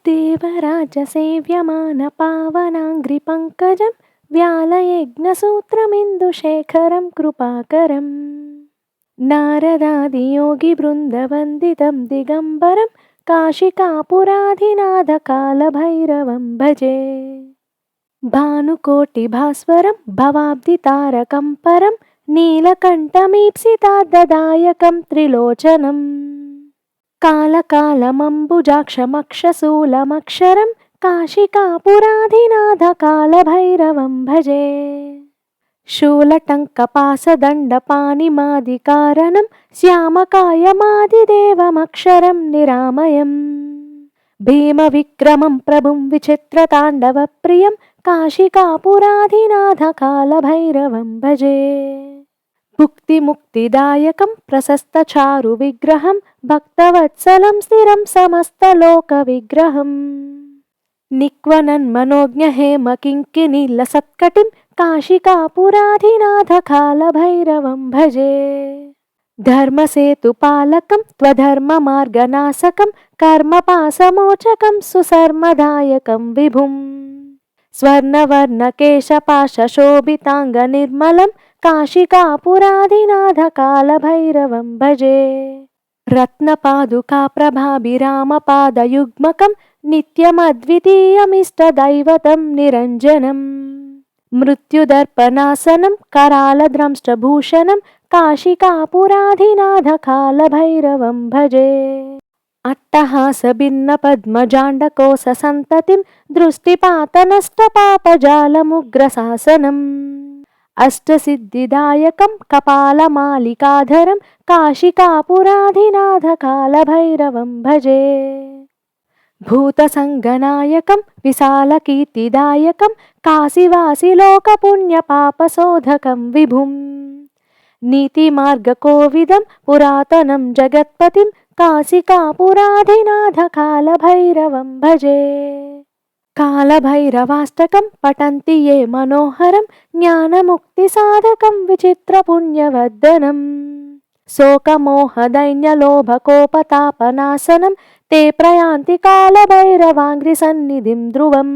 देवराजसेव्यमानपावनाङ्घ्रिपङ्कजं व्यालयज्ञसूत्रमिन्दुशेखरं कृपाकरम् नारदादियोगिवृन्दवन्दितं दिगम्बरं काशिकापुराधिनाथकालभैरवं भजे भानुकोटिभास्वरं भवाब्धितारकं परं नीलकण्ठमीप्सिताद्ददायकं त्रिलोचनम् कालकालमम्बुजाक्षमक्षशूलमक्षरं काशिकापुराधिनाथकालभैरवं भजे शूलटङ्कपासदण्डपाणिमादिकारणं श्यामकायमादिदेवमक्षरं निरामयम् भीमविक्रमं प्रभुं विचित्रताण्डवप्रियं काशिकापुराधिनाथकालभैरवं भजे भुक्तिमुक्तिदायकं प्रशस्तचारुविग्रहं भक्तवत्सलं स्थिरं समस्तलोकविग्रहम् निक्वनन्मनोज्ञहेमकिङ्किणीलसत्कटिं काशिकापुराधिनाथकालभैरवं भजे धर्मसेतुपालकं त्वधर्ममार्गनाशकं कर्मपाशमोचकं सुसर्मदायकं विभुम् स्वर्णवर्णकेशपाशशोभिताङ्गनिर्मलं काशिकापुराधिनाथकालभैरवं भजे रत्नपादुकाप्रभाभिरामपादयुग्मकं नित्यमद्वितीयमिष्टदैवतं निरञ्जनम् मृत्युदर्पणासनं करालद्रंष्टभूषणं काशिकापुराधिनाथकालभैरवं भजे अट्टहासभिन्नपद्मजाण्डकोशसन्ततिं दृष्टिपातनष्टपापजालमुग्रशासनम् अष्टसिद्धिदायकं कपालमालिकाधरं काशिकापुराधिनाथकालभैरवं भजे भूतसङ्गनायकं विशालकीर्तिदायकं काशीवासिलोकपुण्यपापशोधकं विभुम् नीतिमार्गकोविदं पुरातनं जगत्पतिं काशिकापुराधिनाथकालभैरवं भजे कालभैरवाष्टकं पठन्ति ये मनोहरं ज्ञानमुक्तिसाधकं विचित्रपुण्यवर्धनम् शोकमोहदैन्यलोभकोपतापनाशनं ते प्रयान्ति कालभैरवाङ्घ्रिसन्निधिं ध्रुवम्